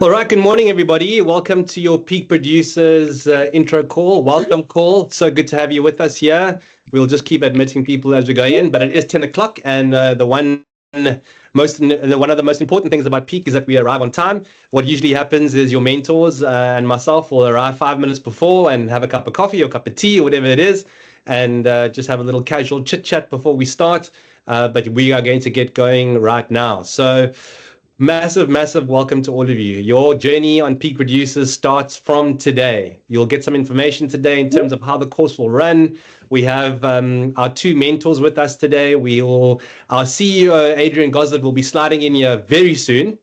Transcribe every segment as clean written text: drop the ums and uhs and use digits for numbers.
All right, good morning, everybody. Welcome to your Peak Producers intro call. Welcome call. So good to have you with us here. We'll just keep admitting people as we go in, but it is 10 o'clock, and one of the most important things about Peak is that we arrive on time. What usually happens is your mentors and myself will arrive 5 minutes before and have a cup of coffee or a cup of tea or whatever it is, and just have a little casual chit chat before we start. But we are going to get going right now. So massive welcome to all of you. Your journey on Peak Producers starts from today. You'll get some information today in terms of how the course will run. We have our two mentors with us today. Our CEO, Adrian Gosling, will be sliding in here very soon.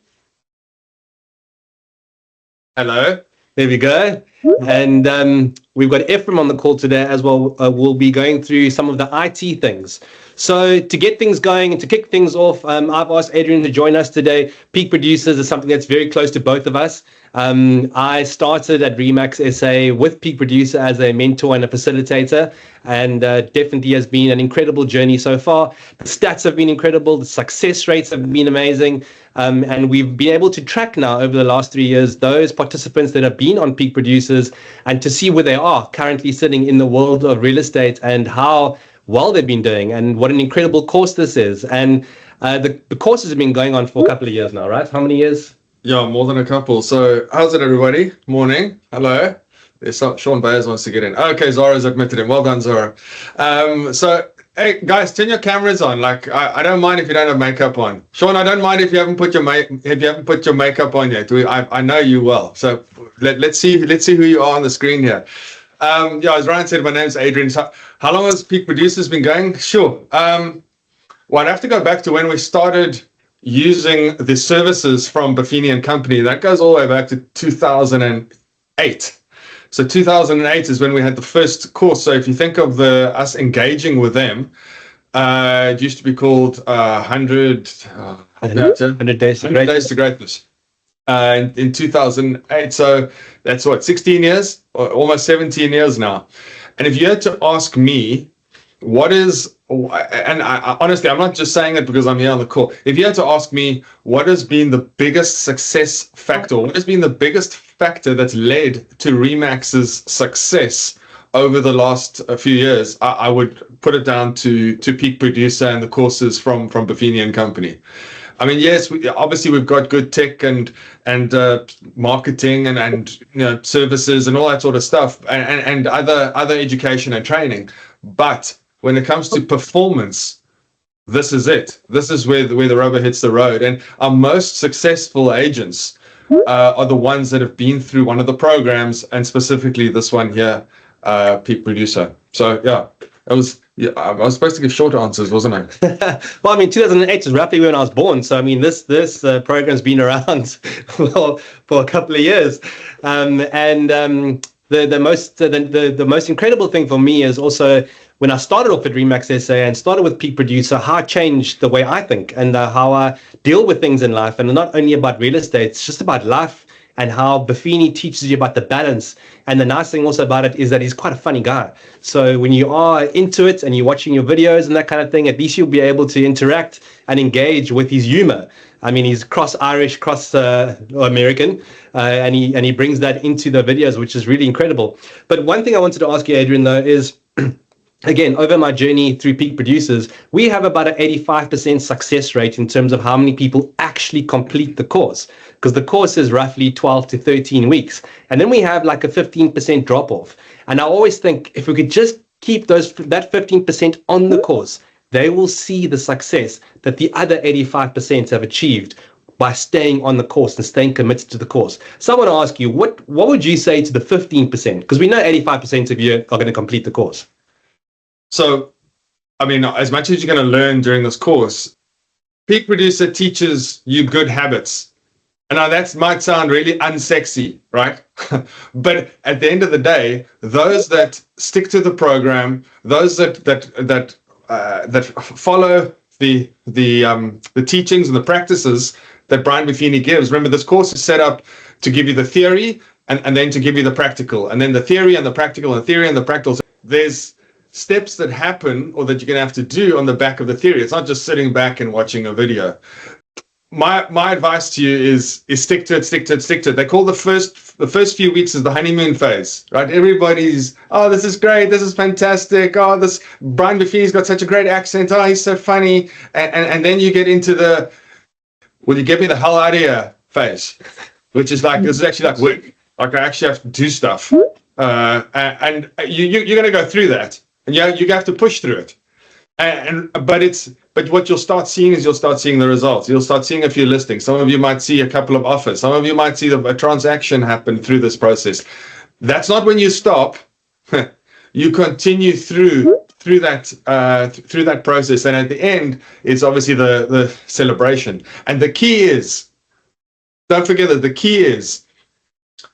Hello. There we go. And we've got Ephraim on the call today as well. We'll be going through some of the IT things. So to get things going and to kick things off, I've asked Adrian to join us today. Peak Producers is something that's very close to both of us. I started at Remax SA with Peak Producer as a mentor and a facilitator, and definitely has been an incredible journey so far. The stats have been incredible. The success rates have been amazing. And we've been able to track now over the last 3 years those participants that have been on Peak Producers and to see where they are currently sitting in the world of real estate and how well they've been doing and what an incredible course this is. And the course has been going on for a couple of years now, right? How many years? Yeah, more than a couple. So how's it, everybody? Morning. Hello. There's Sean Bayes wants to get in. Okay, Zara's admitted him. Well done, Zara. So, hey, guys, turn your cameras on. Like, I don't mind if you don't have makeup on. Sean, I don't mind if you haven't put your makeup on yet. I know you well. So let's see who you are on the screen here. As Ryan said, my name's Adrian. So how long has Peak Producers been going? Sure. Well, I'd have to go back to when we started using the services from Buffini and Company. That goes all the way back to 2008. So 2008 is when we had the first course. So if you think of us engaging with them, it used to be called 100 Days to Greatness. In 2008, so that's 16 years, or almost 17 years now. And if you had to ask me, I honestly, I'm not just saying it because I'm here on the call. If you had to ask me what has been the biggest success factor, what has been the biggest factor that's led to Remax's success over the last few years, I would put it down to Peak Producer and the courses from Buffini and Company. I mean, yes, obviously we've got good tech and marketing and services and all that sort of stuff and other education and training. But when it comes to performance, this is it. This is where the rubber hits the road. And our most successful agents are the ones that have been through one of the programs, and specifically this one here, Peak Producer. So yeah, I was supposed to give shorter answers, wasn't I? Well, I mean, 2008 is roughly when I was born. So I mean, this program's been around for a couple of years, the most incredible thing for me is also when I started off at Remax SA and started with Peak Producer, how I changed the way I think and how I deal with things in life. And not only about real estate, it's just about life and how Buffini teaches you about the balance. And the nice thing also about it is that he's quite a funny guy. So when you are into it and you're watching your videos and that kind of thing, at least you'll be able to interact and engage with his humor. I mean, he's cross-Irish, cross-American, and he brings that into the videos, which is really incredible. But one thing I wanted to ask you, Adrian, though, is again, over my journey through Peak Producers, we have about an 85% success rate in terms of how many people actually complete the course, because the course is roughly 12 to 13 weeks. And then we have like a 15% drop off. And I always think if we could just keep that 15% on the course, they will see the success that the other 85% have achieved by staying on the course and staying committed to the course. So I want to ask you, what would you say to the 15%? Because we know 85% of you are going to complete the course. So, I mean, as much as you're going to learn during this course, Peak Producer teaches you good habits. And now that might sound really unsexy, right? But at the end of the day, those that stick to the program, those that follow the teachings and the practices that Brian Buffini gives. Remember, this course is set up to give you the theory and then to give you the practical, and then the theory and the practical, and the theory and the practical. There's steps that happen or that you're going to have to do on the back of the theory. It's not just sitting back and watching a video. my advice to you is stick to it. They call the first few weeks is the honeymoon phase, right? Everybody's, oh, this is great, this is fantastic. Oh, this Brian Buffini's got such a great accent. Oh, he's so funny. And then you get into the, will you get me the hell out of here phase, which is like, this is actually like work. Like I actually have to do stuff. And you're going to go through that, and you have to push through it. But what you'll start seeing is the results. You'll start seeing a few listings. Some of you might see a couple of offers. Some of you might see a transaction happen through this process. That's not when you stop. You continue through that process, and at the end, it's obviously the celebration. And the key is, don't forget that the key is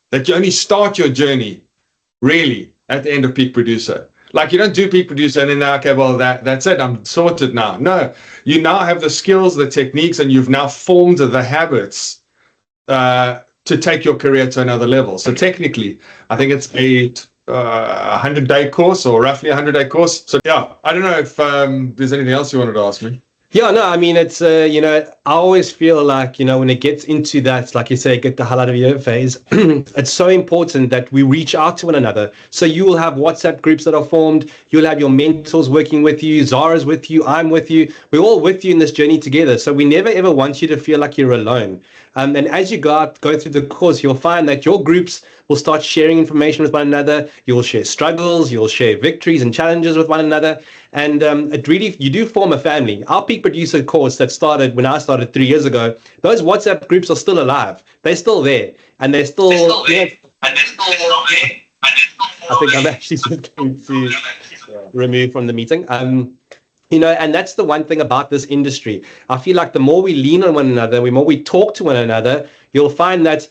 that you only start your journey really at the end of Peak Producer. Like you don't do Peak Producer and then, okay, well, that's it, I'm sorted now. No, you now have the skills, the techniques, and you've now formed the habits to take your career to another level. So technically, I think it's a 100-day course, or roughly 100-day course. So yeah, I don't know if there's anything else you wanted to ask me. Yeah, no, I mean, it's, I always feel like, when it gets into that, like you say, get the hell out of your phase, it's so important that we reach out to one another. So you will have WhatsApp groups that are formed. You'll have your mentors working with you. Zara's with you. I'm with you. We're all with you in this journey together. So we never, ever want you to feel like you're alone. And as you go through the course, you'll find that your groups will start sharing information with one another. You'll share struggles. You'll share victories and challenges with one another. And it really, you do form a family. Our Peak Producer course that started when I started 3 years ago, those WhatsApp groups are still alive. They're still there. And they're still there. I think I'm actually just going to remove from the meeting. And that's the one thing about this industry. I feel like the more we lean on one another, the more we talk to one another, you'll find that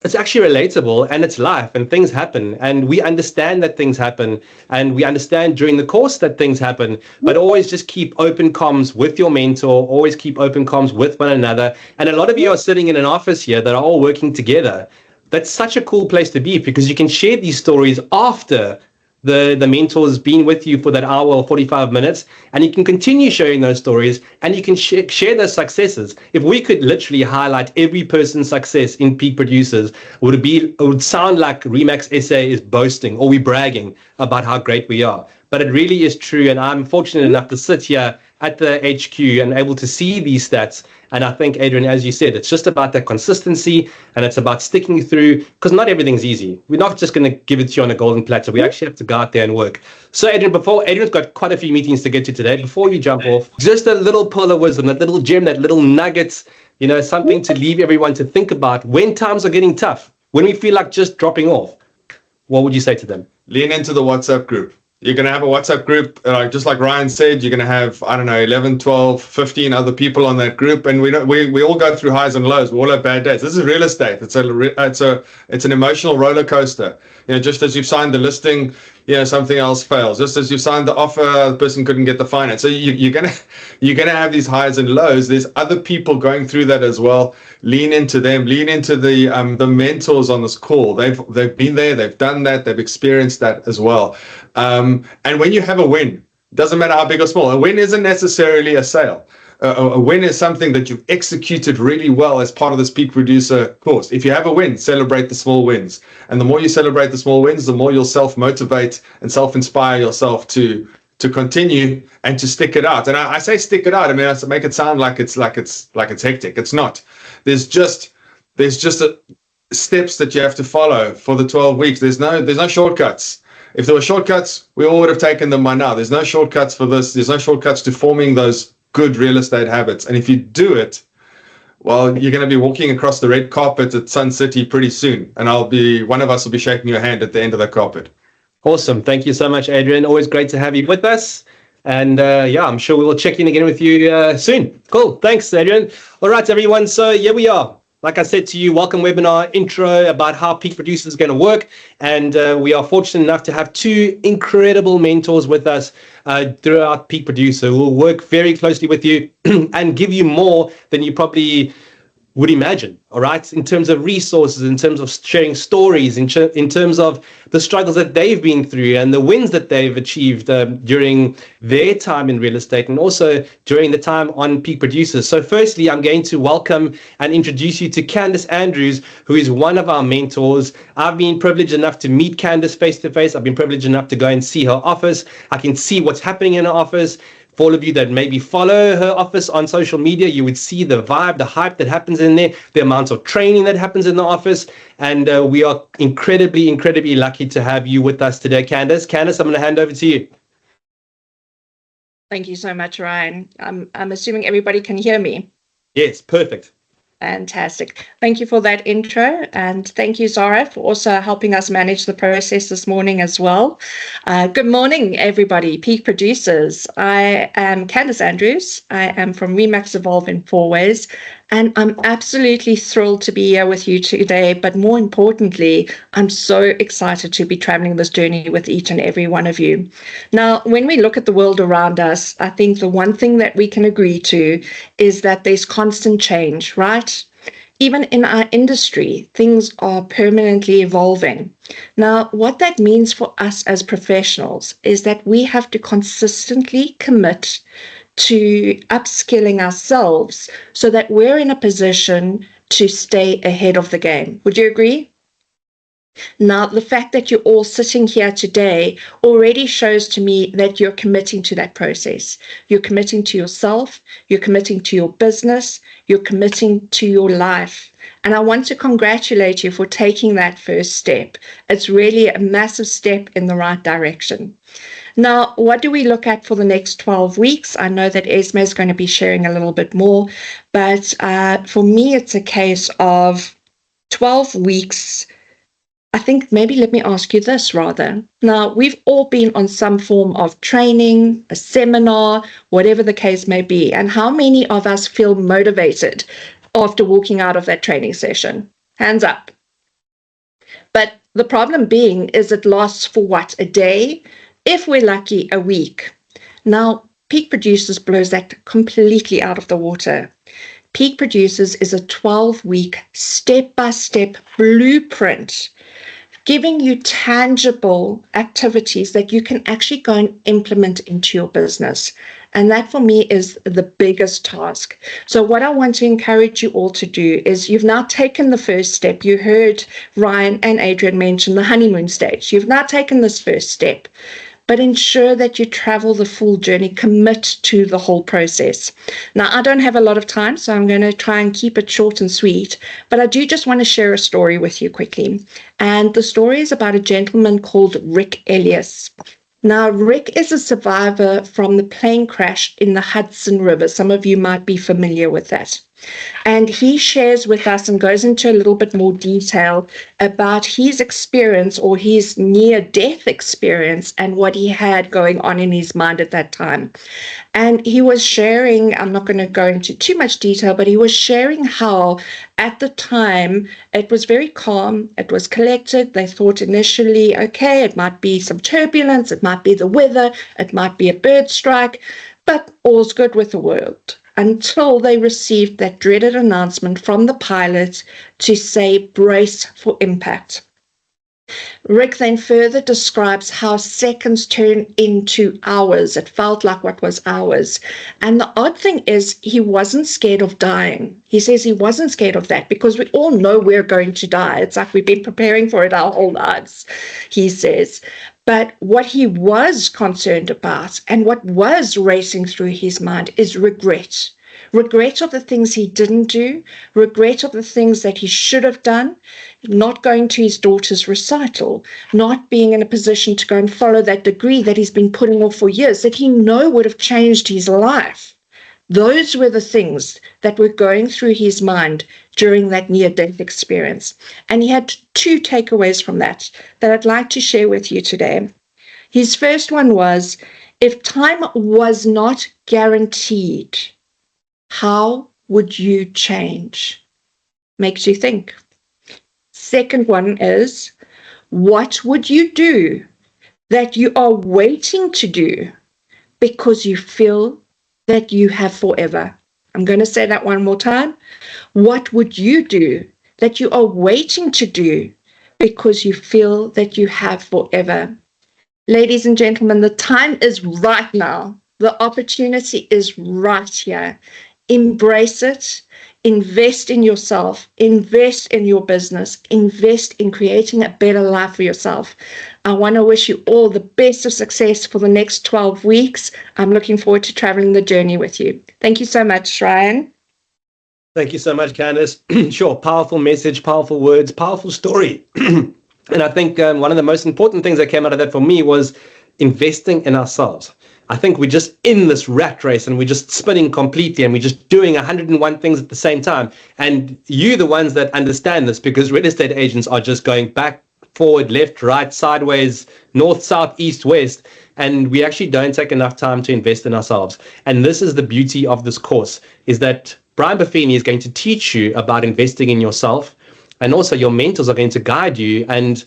it's actually relatable, and it's life, and things happen, and we understand that things happen, and we understand during the course that things happen, but always just keep open comms with your mentor, always keep open comms with one another. And a lot of you are sitting in an office here that are all working together. That's such a cool place to be, because you can share these stories after the mentor's been with you for that hour or 45 minutes, and you can continue sharing those stories, and you can share those successes. If we could literally highlight every person's success in Peak Producers, it would sound like Remax SA is boasting, or we're bragging about how great we are. But it really is true, and I'm fortunate enough to sit here at the HQ and able to see these stats. And I think, Adrian, as you said, it's just about that consistency, and it's about sticking through, because not everything's easy. We're not just going to give it to you on a golden platter. We actually have to go out there and work. So, Adrian's got quite a few meetings to get to today. Before you jump off, just a little pearl of wisdom, that little gem, that little nugget, something to leave everyone to think about when times are getting tough, when we feel like just dropping off. What would you say to them? Lean into the WhatsApp group. You're going to have a WhatsApp group, just like Ryan said, you're going to have, 11, 12, 15 other people on that group. And we all go through highs and lows. We all have bad days. This is real estate. It's an emotional roller coaster. Just as you've signed the listing, something else fails. Just as you signed the offer, the person couldn't get the finance. So you're gonna have these highs and lows. There's other people going through that as well. Lean into them. Lean into the mentors on this call. They've been there. They've done that. They've experienced that as well. And when you have a win, doesn't matter how big or small. A win isn't necessarily a sale. A win is something that you've executed really well as part of this Peak Producer course. If you have a win, celebrate the small wins. And the more you celebrate the small wins, the more you'll self-motivate and self-inspire yourself to continue and to stick it out. And I say stick it out. I mean, I make it sound like it's hectic. It's not. There's just steps that you have to follow for the 12 weeks. There's no shortcuts. If there were shortcuts, we all would have taken them by now. There's no shortcuts for this. There's no shortcuts to forming those good real estate habits. And if you do it, well, you're going to be walking across the red carpet at Sun City pretty soon. And one of us will be shaking your hand at the end of the carpet. Awesome. Thank you so much, Adrian. Always great to have you with us. And I'm sure we will check in again with you soon. Cool. Thanks, Adrian. All right, everyone. So here we are. Like I said to you, welcome webinar intro about how Peak Producer is going to work. And we are fortunate enough to have two incredible mentors with us throughout Peak Producer who will work very closely with you and give you more than you probably would imagine, all right, in terms of resources, in terms of sharing stories, in terms of the struggles that they've been through and the wins that they've achieved during their time in real estate, and also during the time on Peak Producers. So firstly, I'm going to welcome and introduce you to Candace Andrews, who is one of our mentors. I've been privileged enough to meet Candace face to face. I've been privileged enough to go and see her office. I can see what's happening in her office. For all of you that maybe follow her office on social media, you would see the vibe, the hype that happens in there, the amounts of training that happens in the office. And we are incredibly, incredibly lucky to have you with us today, Candace. Candace, I'm going to hand over to you. Thank you so much, Ryan. I'm assuming everybody can hear me. Yes, perfect. Fantastic. Thank you for that intro. And thank you, Zara, for also helping us manage the process this morning as well. Good morning, everybody. Peak Producers. I am Candace Andrews. I am from Remax Evolve in 4 Ways. And I'm absolutely thrilled to be here with you today. But more importantly, I'm so excited to be traveling this journey with each and every one of you. Now, when we look at the world around us, I think the one thing that we can agree to is that there's constant change, right? Even in our industry, things are permanently evolving. Now, what that means for us as professionals is that we have to consistently commit to upskilling ourselves so that we're in a position to stay ahead of the game. Would you agree? Now, the fact that you're all sitting here today already shows to me that you're committing to that process. You're committing to yourself, you're committing to your business, you're committing to your life. And I want to congratulate you for taking that first step. It's really a massive step in the right direction. Now, what do we look at for the next 12 weeks? I know that Esme is going to be sharing a little bit more, but for me, it's a case of 12 weeks. I think maybe let me ask you this rather. Now, we've all been on some form of training, a seminar, whatever the case may be. And how many of us feel motivated after walking out of that training session? Hands up. But the problem being is it lasts for what, a day? If we're lucky, a week. Now, Peak Producers blows that completely out of the water. Peak Producers is a 12-week, step-by-step blueprint giving you tangible activities that you can actually go and implement into your business. And that for me is the biggest task. So what I want to encourage you all to do is you've now taken the first step. You heard Ryan and Adrian mention the honeymoon stage. You've now taken this first step. But ensure that you travel the full journey, commit to the whole process. Now, I don't have a lot of time, so I'm going to try and keep it short and sweet, but I do just want to share a story with you quickly. And the story is about a gentleman called Rick Elias. Now, Rick is a survivor from the plane crash in the Hudson River. Some of you might be familiar with that. And he shares with us and goes into a little bit more detail about his experience or his near-death experience and what he had going on in his mind at that time. And he was sharing, I'm not going to go into too much detail, but he was sharing how at the time it was very calm, it was collected. They thought initially, okay, it might be some turbulence, it might be the weather, it might be a bird strike, but all's good with the world. Until they received that dreaded announcement from the pilot to say, brace for impact. Rick then further describes how seconds turn into hours. It felt like what was hours. And the odd thing is he wasn't scared of dying. He says he wasn't scared of that because we all know we're going to die. It's like we've been preparing for it our whole lives, he says. But what he was concerned about and what was racing through his mind is regret. Regret of the things he didn't do, regret of the things that he should have done, not going to his daughter's recital, not being in a position to go and follow that degree that he's been putting off for years, that he knew would have changed his life. Those were the things that were going through his mind during that near-death experience. And he had 2 takeaways from that I'd like to share with you today. His first one was, if time was not guaranteed, how would you change? Makes you think. Second one is, what would you do that you are waiting to do because you feel that you have forever? I'm going to say that one more time. What would you do that you are waiting to do because you feel that you have forever? Ladies and gentlemen, the time is right now. The opportunity is right here. Embrace it. Invest in yourself. Invest in your business. Invest in creating a better life for yourself. I want to wish you all the best of success for the next 12 weeks. I'm looking forward to traveling the journey with you. Thank you so much, Ryan. Thank you so much, Candice. Sure, powerful message, powerful words, powerful story. And I think one of the most important things that came out of that for me was investing in ourselves. I think we're just in this rat race and we're just spinning completely and we're just doing 101 things at the same time. And you, the ones that understand this, because real estate agents are just going back, forward, left, right, sideways, north, south, east, west. And we actually don't take enough time to invest in ourselves. And this is the beauty of this course, is that Brian Buffini is going to teach you about investing in yourself. And also your mentors are going to guide you and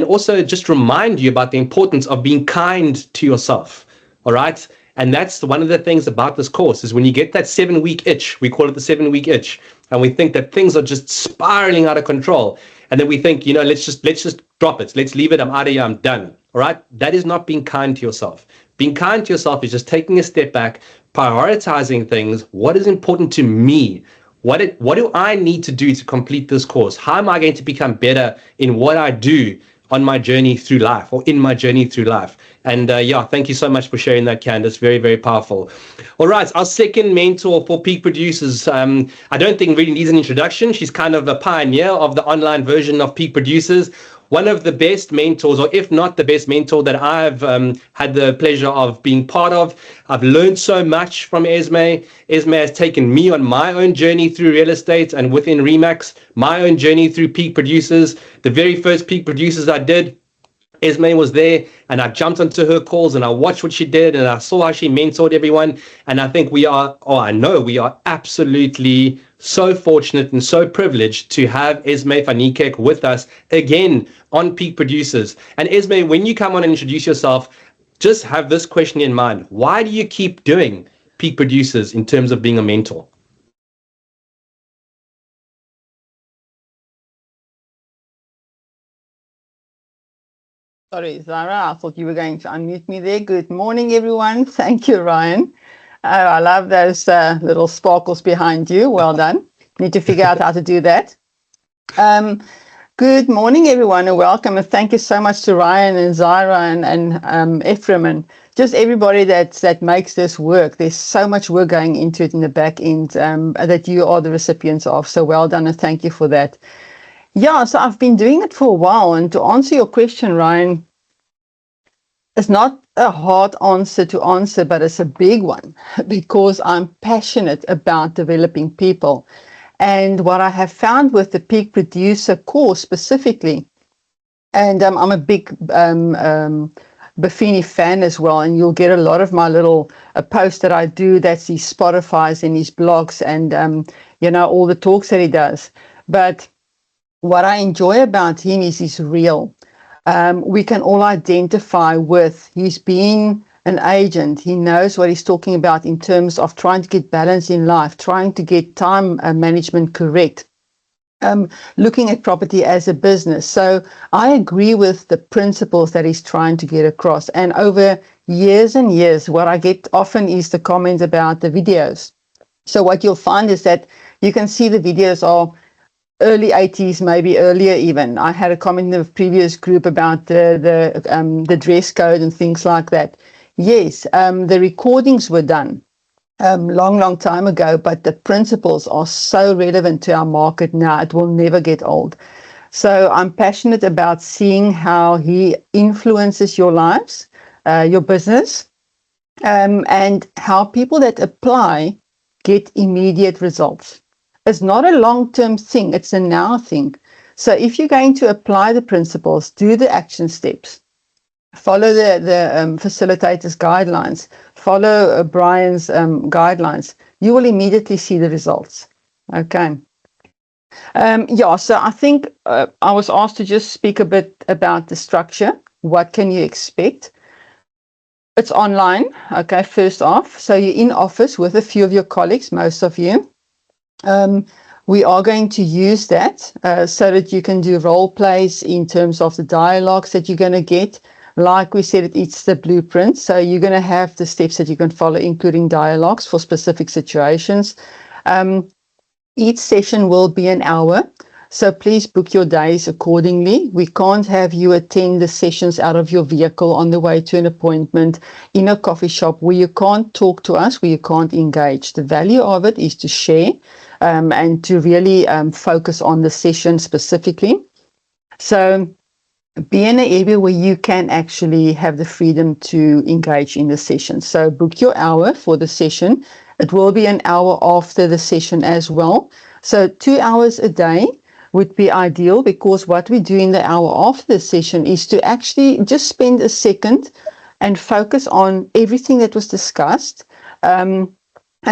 also just remind you about the importance of being kind to yourself. All right. And that's one of the things about this course is when you get that 7-week itch, we call it the 7-week itch, and we think that things are just spiraling out of control. And then we think, let's just drop it. Let's leave it. I'm out of here. I'm done. All right. That is not being kind to yourself. Being kind to yourself is just taking a step back, prioritizing things. What is important to me? What do I need to do to complete this course? How am I going to become better in what I do on my journey through life or in my journey through life? And thank you so much for sharing that, Candice. Very, very powerful. All right, our second mentor for Peak Producers. I don't think really needs an introduction. She's kind of a pioneer of the online version of Peak Producers. One of the best mentors, or if not the best mentor that I've had the pleasure of being part of. I've learned so much from Esme. Esme has taken me on my own journey through real estate and within Remax, my own journey through Peak Producers. The very first Peak Producers I did, Esme was there, and I jumped onto her calls and I watched what she did and I saw how she mentored everyone. And I think I know we are absolutely so fortunate and so privileged to have Esme van Niekerk with us again on Peak Producers. And Esme, when you come on and introduce yourself, just have this question in mind. Why do you keep doing Peak Producers in terms of being a mentor? Sorry, Zara, I thought you were going to unmute me there. Good morning, everyone. Thank you, Ryan. I love those little sparkles behind you. Well done. Need to figure out how to do that. Good morning, everyone, and welcome. And thank you so much to Ryan and Zara and Ephraim and just everybody that makes this work. There's so much work going into it in the back end that you are the recipients of. So well done, and thank you for that. Yeah, so I've been doing it for a while. And to answer your question, Ryan, it's not a hard answer to answer, but it's a big one because I'm passionate about developing people. And what I have found with the Peak Producer course specifically, and I'm a big Buffini fan as well, and you'll get a lot of my little posts that I do, that's his Spotify's and his blogs and, all the talks that he does. But what I enjoy about him is he's real. We can all identify with, he's been an agent. He knows what he's talking about in terms of trying to get balance in life, trying to get time management correct, looking at property as a business. So I agree with the principles that he's trying to get across. And over years and years, what I get often is the comments about the videos. So what you'll find is that you can see the videos are early 80s, maybe earlier even. I had a comment in the previous group about the dress code and things like that. Yes, the recordings were done long time ago, but the principles are so relevant to our market now. It will never get old. So I'm passionate about seeing how he influences your lives, your business, and how people that apply get immediate results. It's not a long-term thing, it's a now thing. So if you're going to apply the principles, do the action steps, follow the facilitator's guidelines, follow Brian's guidelines, you will immediately see the results. Okay. So I think I was asked to just speak a bit about the structure. What can you expect? It's online, okay, first off. So you're in office with a few of your colleagues, most of you. We are going to use that so that you can do role plays in terms of the dialogues that you're going to get. Like we said, it's the blueprint. So you're going to have the steps that you can follow, including dialogues for specific situations. Each session will be an hour. So please book your days accordingly. We can't have you attend the sessions out of your vehicle on the way to an appointment in a coffee shop where you can't talk to us, where you can't engage. The value of it is to share and to really focus on the session specifically. So be in an area where you can actually have the freedom to engage in the session. So book your hour for the session. It will be an hour after the session as well. So 2 hours a day would be ideal, because what we do in the hour after the session is to actually just spend a second and focus on everything that was discussed and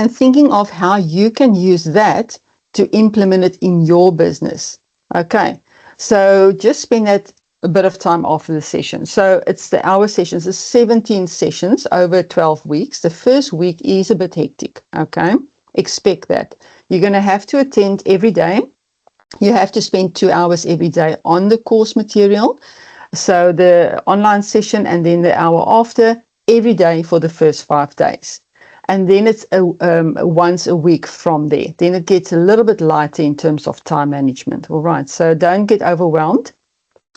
thinking of how you can use that to implement it in your business. Okay, so just spend that a bit of time after the session. So it's the hour sessions, it's 17 sessions over 12 weeks. The first week is a bit hectic, okay? Expect that. You're going to have to attend every day. You have to spend 2 hours every day on the course material. So the online session and then the hour after, every day for the first 5 days. And then it's once a week from there. Then it gets a little bit lighter in terms of time management. All right, so don't get overwhelmed.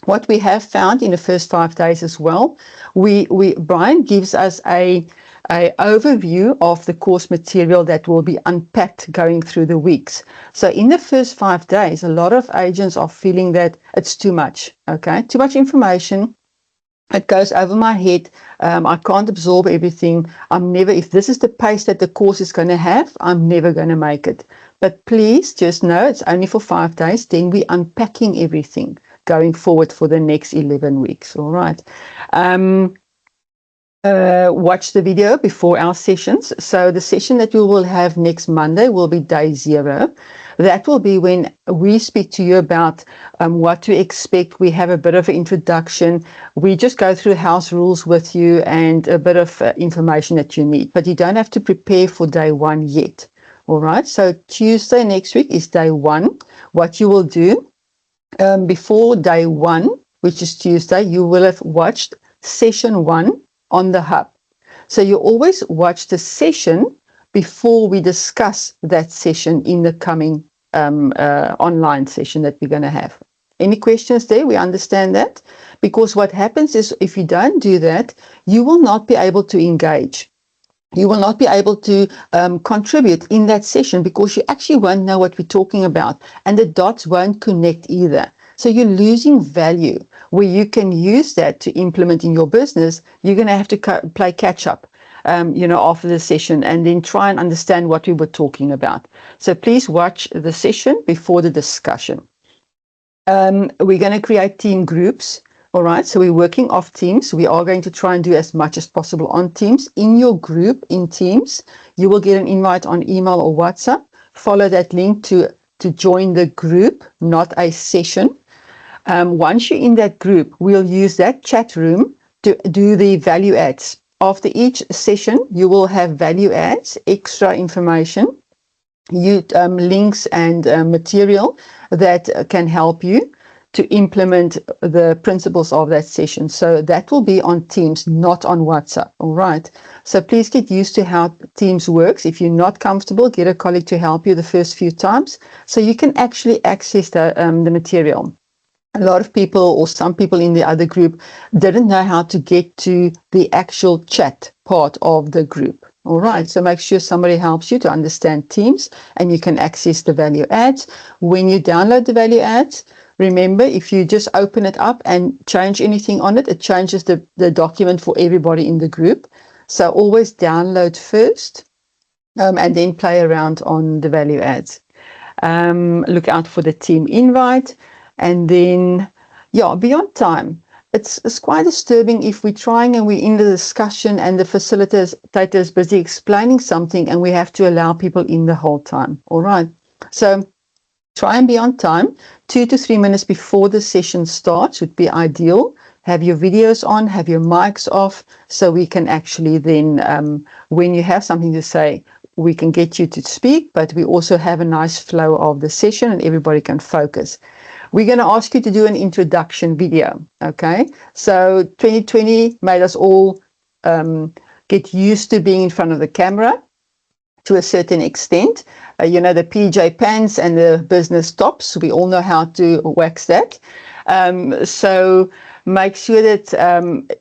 What we have found in the first 5 days as well, Brian gives us a overview of the course material that will be unpacked going through the weeks. So in the first 5 days, a lot of agents are feeling that it's too much, okay? Too much information. It goes over my head. I can't absorb everything. If this is the pace that the course is going to have, I'm never going to make it. But please just know it's only for 5 days. Then we're unpacking everything going forward for the next 11 weeks. All right. Watch the video before our sessions. So the session that we will have next Monday will be day 0. That will be when we speak to you about what to expect. We have a bit of an introduction. We just go through house rules with you and a bit of information that you need. But you don't have to prepare for day 1 yet. All right. So Tuesday next week is day 1. What you will do before day 1, which is Tuesday, you will have watched session 1 on the hub. So you always watch the session before we discuss that session in the coming online session that we're going to have. Any questions there? We understand that? Because what happens is if you don't do that, you will not be able to engage. You will not be able to contribute in that session because you actually won't know what we're talking about, and the dots won't connect either. So you're losing value where you can use that to implement in your business. You're going to have to play catch up, after the session and then try and understand what we were talking about. So please watch the session before the discussion. We're going to create team groups. All right, so we're working off Teams. We are going to try and do as much as possible on Teams. In your group in Teams, you will get an invite on email or WhatsApp. Follow that link to join the group, not a session. Once you're in that group, we'll use that chat room to do the value adds. After each session, you will have value adds, extra information, links and material that can help you to implement the principles of that session. So that will be on Teams, not on WhatsApp. All right. So please get used to how Teams works. If you're not comfortable, get a colleague to help you the first few times so you can actually access the material. A lot of people or some people in the other group didn't know how to get to the actual chat part of the group. All right, so make sure somebody helps you to understand Teams and you can access the value adds. When you download the value adds, remember, if you just open it up and change anything on it, it changes the document for everybody in the group. So always download first and then play around on the value adds. Look out for the team invite. And then, be on time. It's quite disturbing if we're trying and we're in the discussion and the facilitator is busy explaining something and we have to allow people in the whole time. All right. So try and be on time. 2 to 3 minutes before the session starts would be ideal. have your videos on, have your mics off, so we can actually then, when you have something to say, we can get you to speak, but we also have a nice flow of the session and everybody can focus. We're going to ask you to do an introduction video, okay? So 2020 made us all get used to being in front of the camera to a certain extent. You know, the PJ pants and the business tops, we all know how to wax that. So make sure that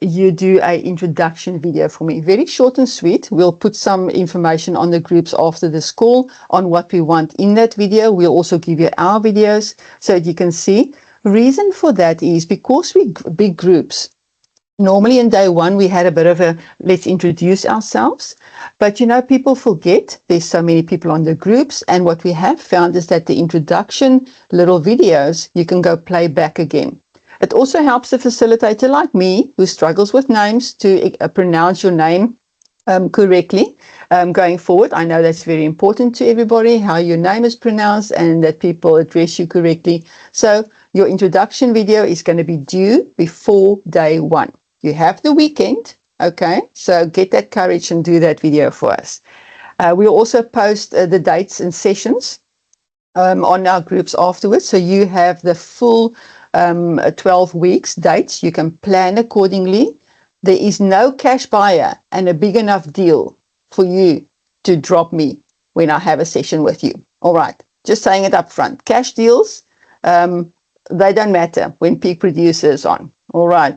you do an introduction video for me. Very short and sweet. We'll put some information on the groups after this call on what we want in that video. We'll also give you our videos so that you can see. Reason for that is because we big groups. Normally in day one, we had a bit of a, let's introduce ourselves. But, you know, people forget there's so many people on the groups. And what we have found is that the introduction little videos, you can go play back again. It also helps a facilitator like me, who struggles with names, to pronounce your name correctly going forward. I know that's very important to everybody, how your name is pronounced and that people address you correctly. So your introduction video is going to be due before day one. You have the weekend, okay? So get that courage and do that video for us. We'll also post the dates and sessions on our groups afterwards. So you have the full 12 weeks dates. You can plan accordingly. There is no cash buyer and a big enough deal for you to drop me when I have a session with you. All right. Just saying it up front. Cash deals, they don't matter when Peak Producer is on. All right.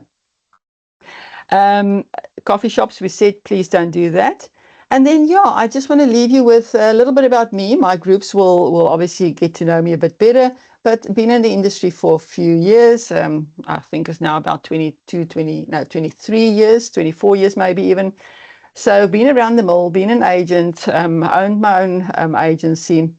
Coffee shops, we said, please don't do that. And then, yeah, I just want to leave you with a little bit about me. My groups will obviously get to know me a bit better, but been in the industry for a few years. I think it's now about 23 years, 24 years maybe even. So been around the mill, been an agent, owned my own agency.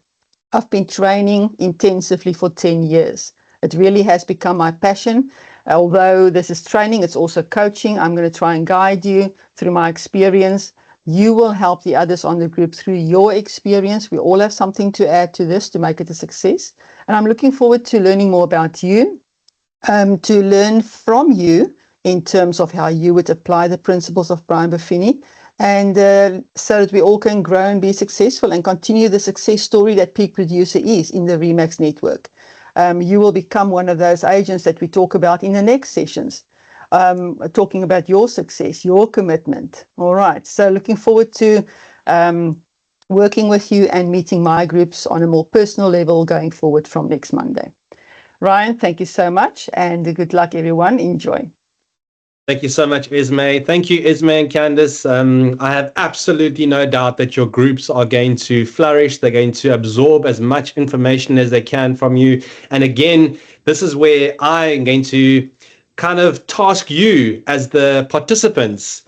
I've been training intensively for 10 years. It really has become my passion. Although this is training, it's also coaching. I'm going to try and guide you through my experience. You will help the others on the group through your experience. We all have something to add to this to make it a success. And I'm looking forward to learning more about you, to learn from you in terms of how you would apply the principles of Brian Buffini, and so that we all can grow and be successful and continue the success story that Peak Producer is in the Remax network. You will become one of those agents that we talk about in the next sessions, talking about your success, your commitment. All right. So looking forward to working with you and meeting my groups on a more personal level going forward from next Monday. Ryan, thank you so much and good luck, everyone. Enjoy. Thank you so much, Esme. Thank you, Esme and Candice. I have absolutely no doubt that your groups are going to flourish. They're going to absorb as much information as they can from you. And again, this is where I'm going to kind of task you as the participants.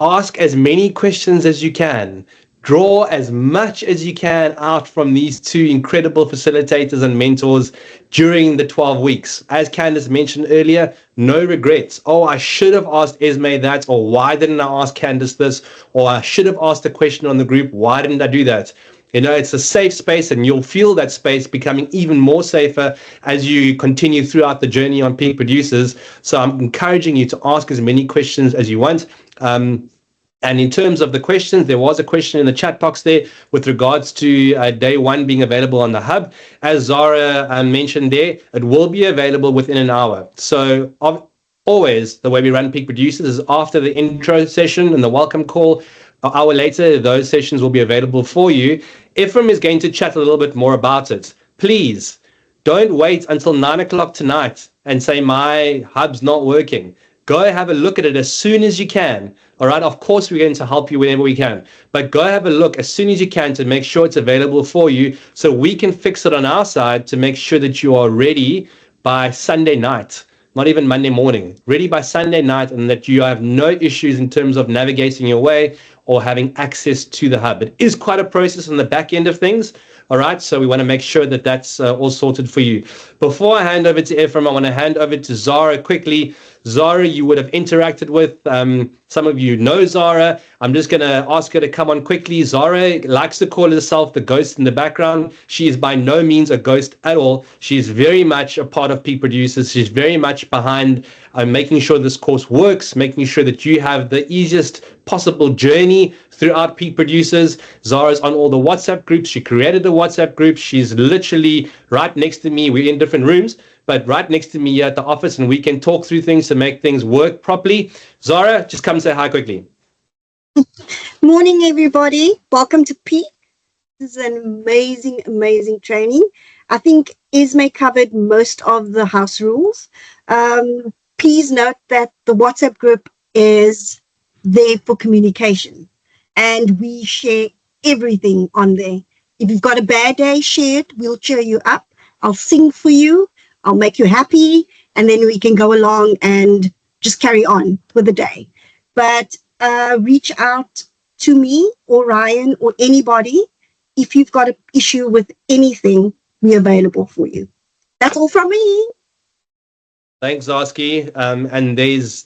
Ask as many questions as you can. Draw as much as you can out from these two incredible facilitators and mentors during the 12 weeks. As Candice mentioned earlier, no regrets. Oh, I should have asked Esme that, or why didn't I ask Candice this, or I should have asked a question on the group, why didn't I do that? You know, it's a safe space, and you'll feel that space becoming even more safer as you continue throughout the journey on Peak Producers. So I'm encouraging you to ask as many questions as you want. And in terms of the questions, there was a question in the chat box there with regards to day one being available on the hub. As Zara mentioned there, it will be available within an hour. So always the way we run Peak Producers is after the intro session and the welcome call, an hour later, those sessions will be available for you. Ephraim is going to chat a little bit more about it. Please don't wait until 9 o'clock tonight and say, my hub's not working. Go have a look at it as soon as you can. All right. Of course, we're going to help you whenever we can, but go have a look as soon as you can to make sure it's available for you so we can fix it on our side to make sure that you are ready by Sunday night, not even Monday morning, ready by Sunday night, and that you have no issues in terms of navigating your way or having access to the hub. It is quite a process on the back end of things. All right. So we want to make sure that that's all sorted for you. Before I hand over to Ephraim, I want to hand over to Zara quickly Zara, you would have interacted with. Some of you know Zara. I'm just going to ask her to come on quickly. Zara likes to call herself the ghost in the background. She is by no means a ghost at all. She is very much a part of Peak Producers. She's very much behind making sure this course works, making sure that you have the easiest possible journey throughout Peak Producers. Zara's on all the WhatsApp groups. She created a WhatsApp group. She's literally right next to me. We're in different rooms, but right next to me here at the office, and we can talk through things to make things work properly. Zara, just come say hi quickly. Morning, everybody. Welcome to Peak. This is an amazing training. I think Esme covered most of the house rules. Please note that the WhatsApp group is there for communication, and we share everything on there. If you've got a bad day, share it. We'll cheer you up. I'll sing for you. I'll make you happy, and then we can go along and just carry on with the day. But reach out to me or Ryan or anybody. If you've got an issue with anything, we're available for you. That's all from me. Thanks, Zarski. And there's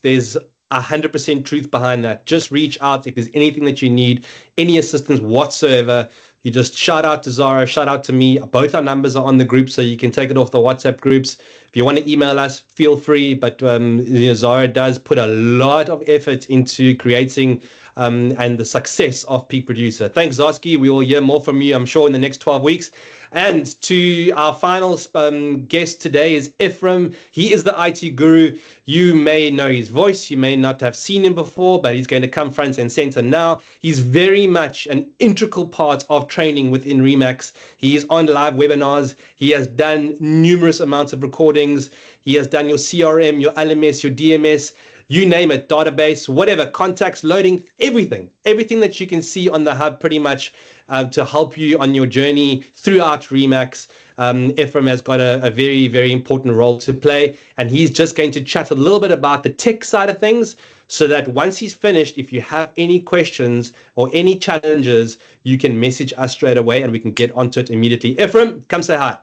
100% truth behind that. Just reach out if there's anything that you need, any assistance whatsoever. You just shout out to Zara, shout out to me. Both our numbers are on the group, so you can take it off the WhatsApp groups. If you want to email us, feel free. But Zara does put a lot of effort into creating and the success of Peak Producer. Thanks, Zarski. We will hear more from you, I'm sure, in the next 12 weeks. And to our final guest today is Ephraim. He is the IT guru. You may know his voice. You may not have seen him before, but he's going to come front and center now. He's very much an integral part of training within Remax. He is on live webinars. He has done numerous amounts of recordings. He has done your CRM, your LMS, your DMS, you name it, database, whatever, contacts, loading, everything that you can see on the hub pretty much to help you on your journey throughout Remax. Ephraim has got a very, very important role to play, and he's just going to chat a little bit about the tech side of things so that once he's finished, if you have any questions or any challenges, you can message us straight away and we can get onto it immediately. Ephraim, come say hi.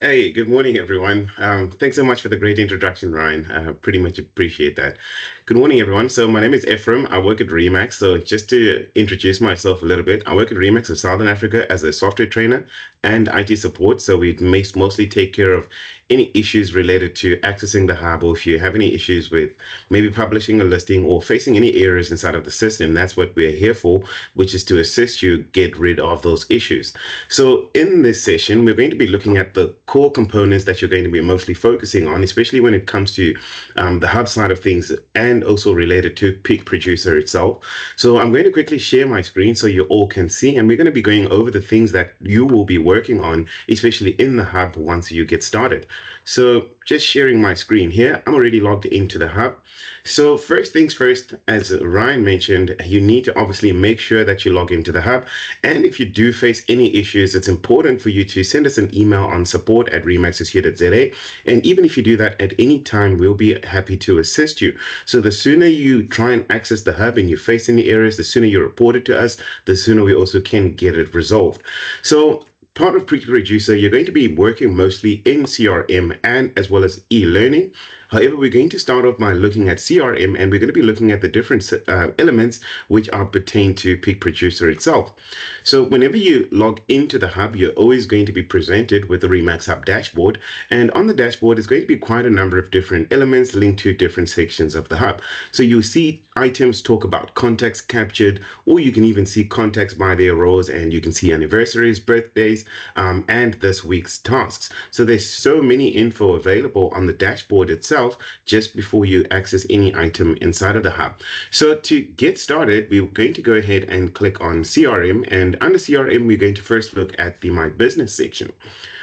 Hey, good morning, everyone. Thanks so much for the great introduction, Ryan. I pretty much appreciate that. Good morning, everyone. So my name is Ephraim. I work at Remax. So just to introduce myself a little bit, I work at Remax in Southern Africa as a software trainer and IT support. So we mostly take care of any issues related to accessing the hub, or if you have any issues with maybe publishing a listing or facing any errors inside of the system, that's what we're here for, which is to assist you get rid of those issues. So in this session, we're going to be looking at the core components that you're going to be mostly focusing on, especially when it comes to the hub side of things and also related to Peak Producer itself. So I'm going to quickly share my screen so you all can see, and we're going to be going over the things that you will be working on, especially in the hub once you get started. So just sharing my screen here. I'm already logged into the hub. So first things first, as Ryan mentioned, you need to obviously make sure that you log into the hub. And if you do face any issues, it's important for you to send us an email on support@remaxsq.za. And even if you do that at any time, we'll be happy to assist you. So the sooner you try and access the hub and you face any errors, the sooner you report it to us, the sooner we also can get it resolved. So part of Peak Producer, you're going to be working mostly in CRM and as well as e-learning. However, we're going to start off by looking at CRM, and we're going to be looking at the different elements which are pertain to Peak Producer itself. So whenever you log into the hub, you're always going to be presented with the Remax Hub dashboard. And on the dashboard is going to be quite a number of different elements linked to different sections of the hub. So you'll see items talk about contacts captured, or you can even see contacts by their roles, and you can see anniversaries, birthdays, and this week's tasks. So there's so many info available on the dashboard itself just before you access any item inside of the hub. So to get started, we're going to go ahead and click on CRM, and under CRM, we're going to first look at the My Business section.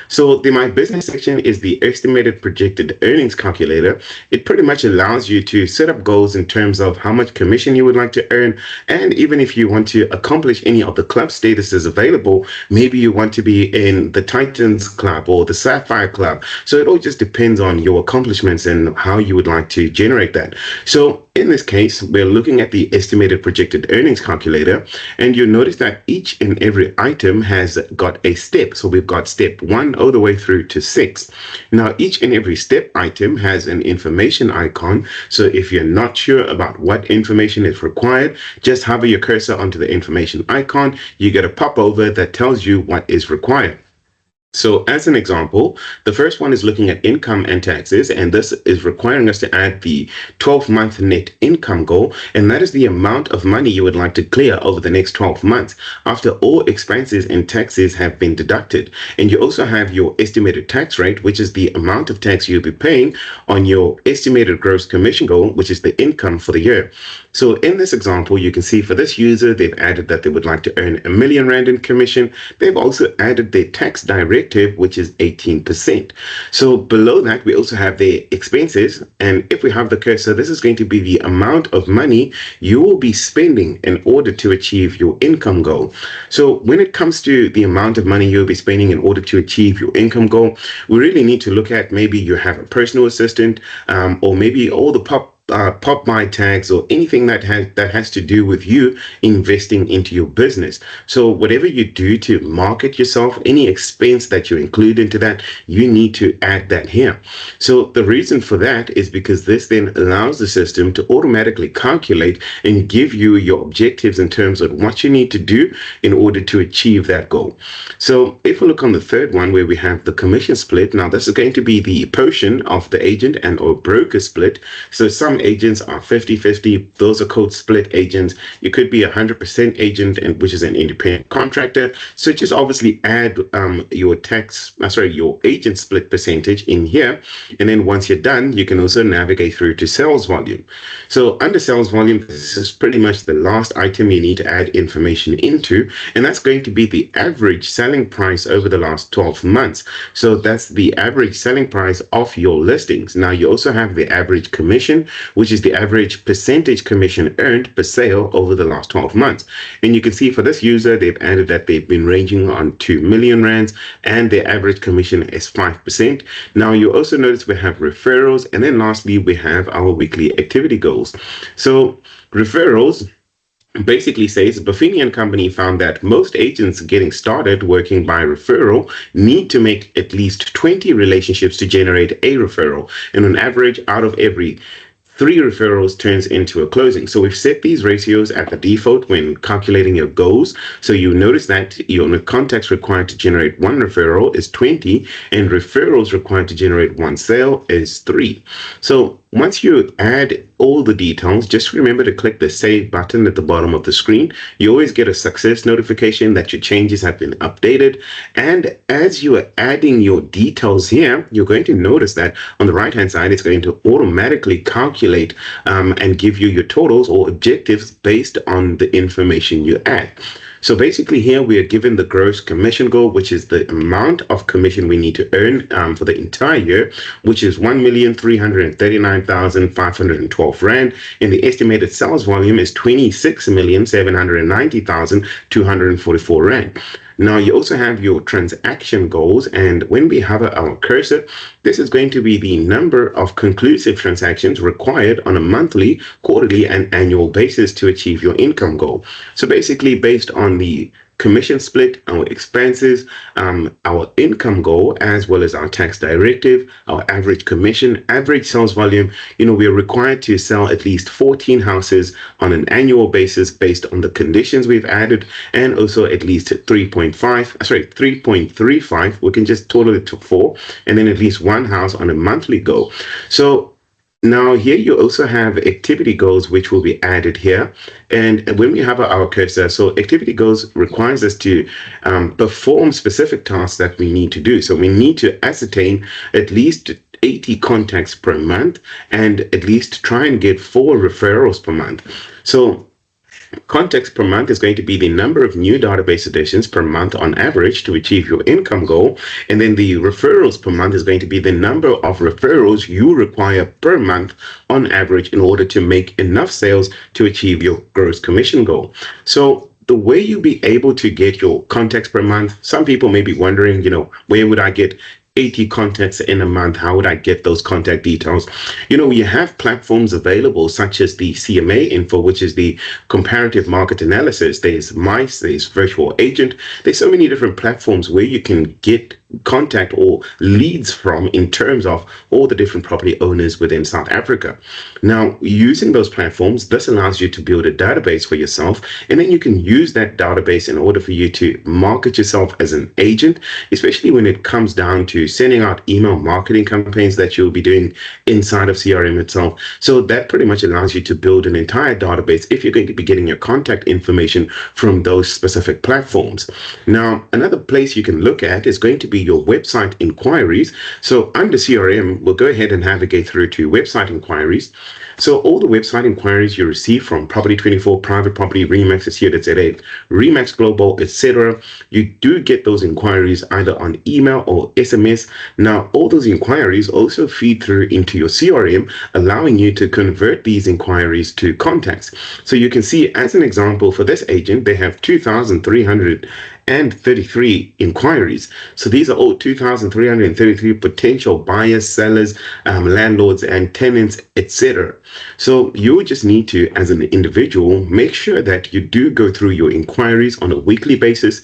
So the My Business section is the estimated projected earnings calculator. It pretty much allows you to set up goals in terms of how much commission you would like to earn. And even if you want to accomplish any of the club statuses available, maybe you want to be in the Titans Club or the Sapphire Club. So it all just depends on your accomplishments and how you would like to generate that. So in this case, we're looking at the estimated projected earnings calculator, and you'll notice that each and every item has got a step. So we've got step 1 all the way through to 6. Now, each and every step item has an information icon. So if you're not sure about what information is required, just hover your cursor onto the information icon. You get a pop over that tells you what is required. So as an example, the first one is looking at income and taxes, and this is requiring us to add the 12-month net income goal, and that is the amount of money you would like to clear over the next 12 months after all expenses and taxes have been deducted. And you also have your estimated tax rate, which is the amount of tax you'll be paying on your estimated gross commission goal, which is the income for the year. So in this example, you can see for this user, they've added that they would like to earn R1,000,000 in commission. They've also added their tax directive, which is 18%. So below that, we also have the expenses. And if we have the cursor, this is going to be the amount of money you will be spending in order to achieve your income goal. So when it comes to the amount of money you'll be spending in order to achieve your income goal, we really need to look at maybe you have a personal assistant, or maybe all the pop-by tags or anything that has to do with you investing into your business. So whatever you do to market yourself, any expense that you include into that, you need to add that here. So the reason for that is because this then allows the system to automatically calculate and give you your objectives in terms of what you need to do in order to achieve that goal. So if we look on the third one where we have the commission split, now this is going to be the portion of the agent and or broker split. So some agents are 50-50. Those are called split agents. You could be 100% agent, and which is an independent contractor. So just obviously add your agent split percentage in here. And then once you're done, you can also navigate through to sales volume. So under sales volume, this is pretty much the last item you need to add information into. And that's going to be the average selling price over the last 12 months. So that's the average selling price of your listings. Now you also have the average commission, which is the average percentage commission earned per sale over the last 12 months. And you can see for this user, they've added that they've been ranging on 2 million rands and their average commission is 5%. Now you also notice we have referrals, and then lastly, we have our weekly activity goals. So referrals basically says Buffini and Company found that most agents getting started working by referral need to make at least 20 relationships to generate a referral. And on average, out of every 3 referrals turns into a closing. So we've set these ratios at the default when calculating your goals. So you notice that your contacts required to generate 1 referral is 20, and referrals required to generate 1 sale is 3. So once you add all the details, just remember to click the save button at the bottom of the screen. You always get a success notification that your changes have been updated. And as you are adding your details here, you're going to notice that on the right hand side, it's going to automatically calculate and give you your totals or objectives based on the information you add. So basically here we are given the gross commission goal, which is the amount of commission we need to earn for the entire year, which is 1,339,512 Rand. And the estimated sales volume is 26,790,244 Rand. Now you also have your transaction goals, and when we hover our cursor, this is going to be the number of conclusive transactions required on a monthly, quarterly, and annual basis to achieve your income goal. So basically based on the commission split, our expenses, our income goal, as well as our tax directive, our average commission, average sales volume, we are required to sell at least 14 houses on an annual basis based on the conditions we've added, and also at least 3.35. We can just total it to 4, and then at least 1 house on a monthly goal. So now here you also have activity goals, which will be added here. And when we have our cursor, so activity goals requires us to perform specific tasks that we need to do. So we need to ascertain at least 80 contacts per month and at least try and get 4 referrals per month. So contacts per month is going to be the number of new database additions per month on average to achieve your income goal. And then the referrals per month is going to be the number of referrals you require per month on average in order to make enough sales to achieve your gross commission goal. So the way you'll be able to get your contacts per month, some people may be wondering, where would I get 80 contacts in a month. How would I get those contact details? You have platforms available such as the CMA info, which is the comparative market analysis. There's Mice, there's Virtual Agent. There's so many different platforms where you can get contact or leads from in terms of all the different property owners within South Africa. Now, using those platforms, this allows you to build a database for yourself, and then you can use that database in order for you to market yourself as an agent, especially when it comes down to sending out email marketing campaigns that you'll be doing inside of CRM itself. So that pretty much allows you to build an entire database if you're going to be getting your contact information from those specific platforms. Now, another place you can look at is going to be your website inquiries. So under CRM, we'll go ahead and navigate through to website inquiries. So all the website inquiries you receive from Property24, Private Property, Remax is here, that's it, Remax Global, etc. You do get those inquiries either on email or SMS. Now, all those inquiries also feed through into your CRM, allowing you to convert these inquiries to contacts. So you can see, as an example, for this agent, they have 2,333 inquiries. So these are all 2,333 potential buyers, sellers, landlords, and tenants, etc. So you just need to, as an individual, make sure that you do go through your inquiries on a weekly basis.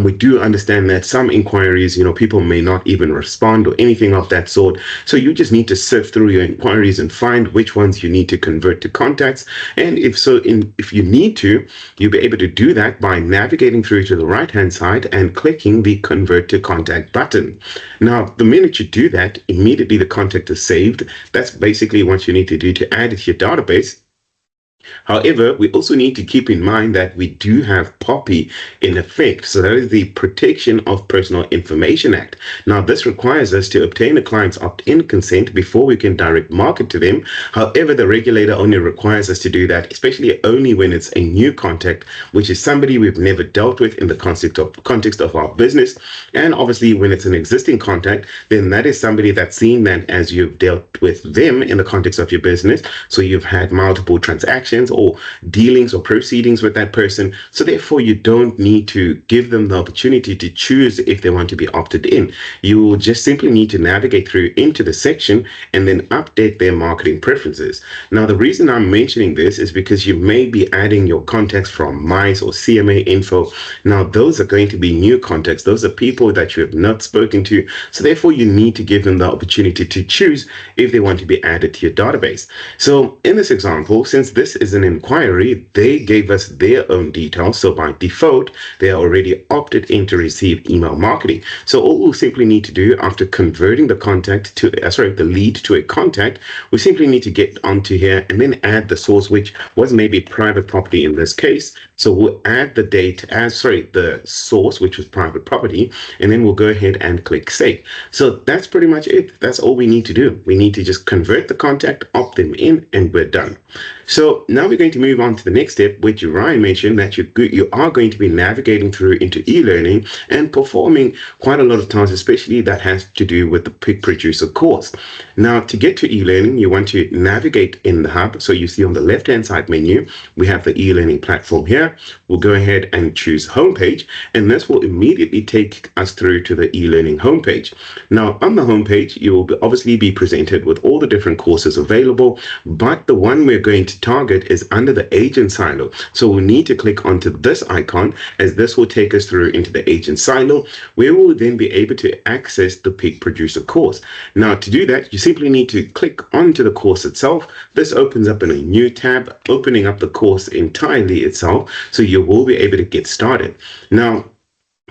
We do understand that some inquiries, people may not even respond or anything of that sort. So you just need to sift through your inquiries and find which ones you need to convert to contacts. And if you need to, you'll be able to do that by navigating through to the right-hand side and clicking the Convert to Contact button. Now, the minute you do that, immediately the contact is saved. That's basically what you need to do to add it to your database. However, we also need to keep in mind that we do have POPI in effect. So that is the Protection of Personal Information Act. Now, this requires us to obtain a client's opt-in consent before we can direct market to them. However, the regulator only requires us to do that, especially only when it's a new contact, which is somebody we've never dealt with in the context of our business. And obviously, when it's an existing contact, then that is somebody that's seen that as you've dealt with them in the context of your business. So you've had multiple transactions or dealings or proceedings with that person. So therefore, you don't need to give them the opportunity to choose if they want to be opted in. You will just simply need to navigate through into the section and then update their marketing preferences. Now, the reason I'm mentioning this is because you may be adding your contacts from Mice or CMA info. Now, those are going to be new contacts. Those are people that you have not spoken to. So therefore, you need to give them the opportunity to choose if they want to be added to your database. So in this example, since this is an inquiry, they gave us their own details. So by default, they are already opted in to receive email marketing. So all we'll simply need to do after converting the the lead to a contact, we simply need to get onto here and then add the source, which was maybe Private Property in this case. So we'll add the the source, which was Private Property, and then we'll go ahead and click save. So that's pretty much it. That's all we need to do. We need to just convert the contact, opt them in, and we're done. So now we're going to move on to the next step, which Ryan mentioned, that you are going to be navigating through into e-learning and performing quite a lot of tasks, especially that has to do with the Peak Producer course. Now, to get to e-learning, you want to navigate in the hub. So you see on the left-hand side menu, we have the e-learning platform here. We'll go ahead and choose homepage, and this will immediately take us through to the e-learning homepage. Now, on the homepage, you will obviously be presented with all the different courses available, but the one we're going to target is under the agent silo. So we need to click onto this icon, as this will take us through into the agent silo, where we'll then be able to access the Peak Producer course. Now, to do that, you simply need to click onto the course itself. This opens up in a new tab, opening up the course entirely itself, so you will be able to get started. Now,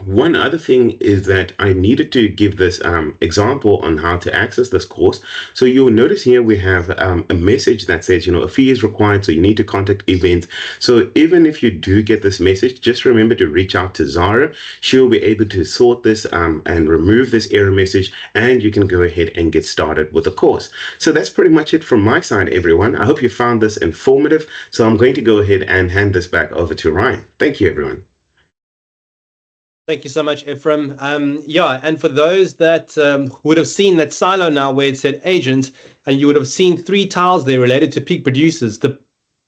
one other thing is that I needed to give this example on how to access this course. So you'll notice here we have a message that says, a fee is required, so you need to contact events. So even if you do get this message, just remember to reach out to Zara. She'll be able to sort this and remove this error message, and you can go ahead and get started with the course. So that's pretty much it from my side, everyone. I hope you found this informative. So I'm going to go ahead and hand this back over to Ryan. Thank you, everyone. Thank you so much, Ephraim. And for those that would have seen that silo now where it said agent, and you would have seen 3 tiles there related to Peak Producers. The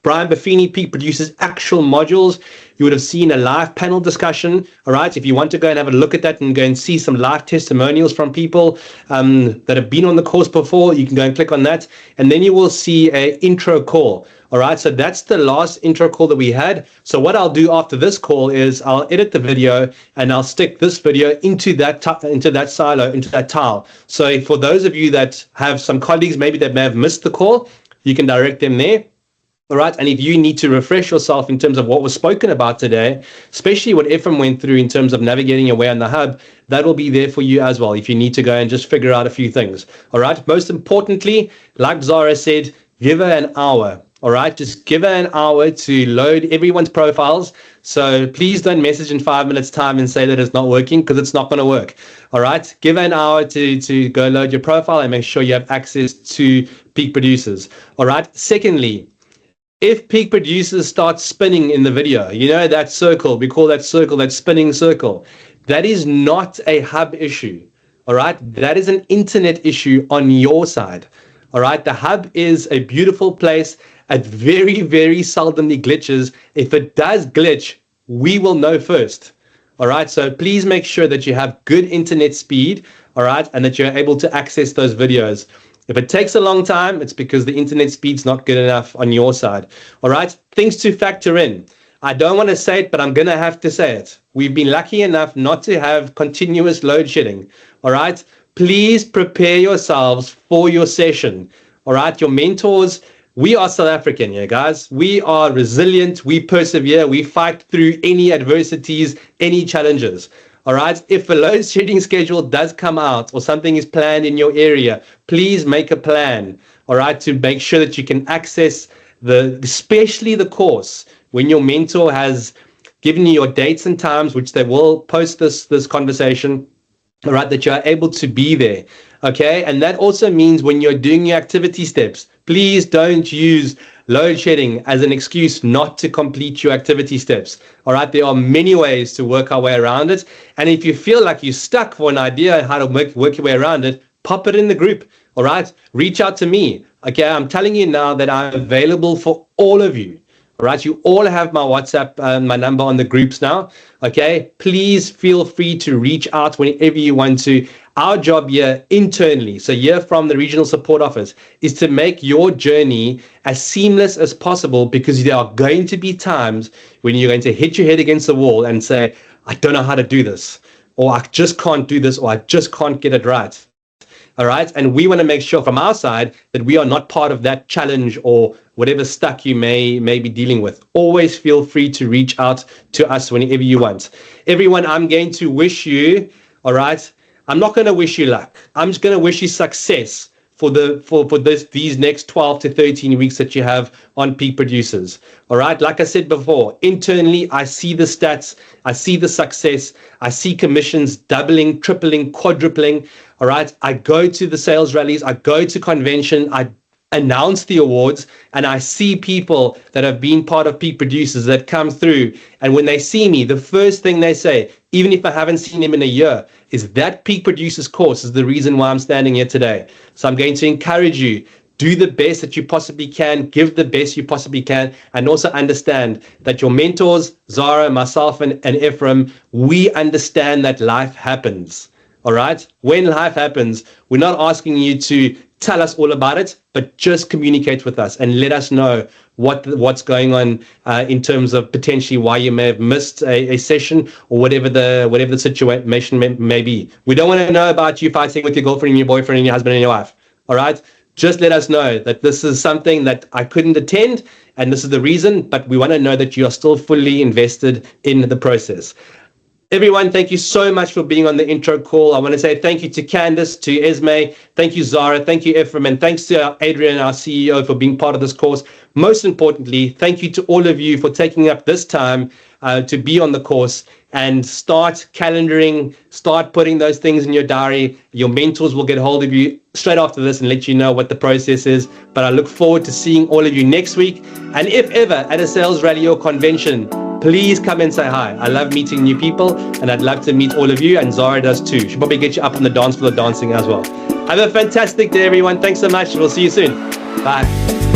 Brian Buffini, Peak Producers actual modules. You would have seen a live panel discussion. All right. If you want to go and have a look at that and go and see some live testimonials from people that have been on the course before, you can go and click on that. And then you will see an intro call. All right. So that's the last intro call that we had. So what I'll do after this call is I'll edit the video and I'll stick this video into that silo, into that tile. So for those of you that have some colleagues, maybe that may have missed the call, you can direct them there. All right. And if you need to refresh yourself in terms of what was spoken about today, especially what Ephraim went through in terms of navigating your way on the hub, that will be there for you as well if you need to go and just figure out a few things. All right. Most importantly, like Zara said, give her an hour. All right. Just give her an hour to load everyone's profiles. So please don't message in 5 minutes time and say that it's not working, because it's not going to work. All right. Give her an hour to go load your profile and make sure you have access to Peak Producers. All right. Secondly, if Peak Producers start spinning in the video, you know that circle, we call that circle, that spinning circle, that is not a hub issue, all right? That is an internet issue on your side, all right? The hub is a beautiful place. It very, very seldomly glitches. If it does glitch, we will know first, all right? So please make sure that you have good internet speed, all right? And that you're able to access those videos. If it takes a long time, it's because the internet speed's not good enough on your side. All right, things to factor in. I don't want to say it, but I'm going to have to say it. We've been lucky enough not to have continuous load shedding. All right, please prepare yourselves for your session. All right, your mentors, we are South African, yeah, guys. We are resilient, we persevere, we fight through any adversities, any challenges. All right, if a load shedding schedule does come out or something is planned in your area, please make a plan, all right, to make sure that you can access especially the course when your mentor has given you your dates and times, which they will post this conversation, all right, that you are able to be there, okay? And that also means when you're doing your activity steps, please don't use load shedding as an excuse not to complete your activity steps. All right, there are many ways to work our way around it. And if you feel like you're stuck for an idea how to work your way around it, pop it in the group. All right, reach out to me. Okay, I'm telling you now that I'm available for all of you. All right, you all have my WhatsApp, my number on the groups now. Okay, please feel free to reach out whenever you want to. Our job here internally, so here from the Regional Support Office, is to make your journey as seamless as possible, because there are going to be times when you're going to hit your head against the wall and say, I don't know how to do this, or I just can't do this, or I just can't get it right. All right. And we want to make sure from our side that we are not part of that challenge or whatever stuck you may be dealing with. Always feel free to reach out to us whenever you want. Everyone, I'm going to wish you, all right, I'm not going to wish you luck. I'm just going to wish you success for these next 12 to 13 weeks that you have on Peak Producers. All right. Like I said before, internally, I see the stats. I see the success. I see commissions doubling, tripling, quadrupling. All right. I go to the sales rallies. I go to convention. I announce the awards, and I see people that have been part of Peak Producers that come through. And when they see me, the first thing they say, even if I haven't seen him in a year, is that Peak Producers course is the reason why I'm standing here today. So I'm going to encourage you, do the best that you possibly can, give the best you possibly can, and also understand that your mentors, Zara, myself, and Ephraim, we understand that life happens. All right. When life happens, we're not asking you to tell us all about it, but just communicate with us and let us know what's going on in terms of potentially why you may have missed a session or whatever the situation may be. We don't want to know about you fighting with your girlfriend and your boyfriend and your husband and your wife. All right. Just let us know that this is something that I couldn't attend and this is the reason, but we want to know that you are still fully invested in the process. Everyone, thank you so much for being on the intro call. I want to say thank you to Candace, to Esme, thank you, Zara, thank you, Ephraim, and thanks to Adrian, our CEO, for being part of this course. Most importantly, thank you to all of you for taking up this time to be on the course and start calendaring, start putting those things in your diary. Your mentors will get hold of you straight after this and let you know what the process is. But I look forward to seeing all of you next week. And if ever at a sales rally or convention, please come and say hi. I love meeting new people and I'd love to meet all of you, and Zara does too. She'll probably get you up on the dance floor dancing as well. Have a fantastic day, everyone. Thanks so much. We'll see you soon. Bye.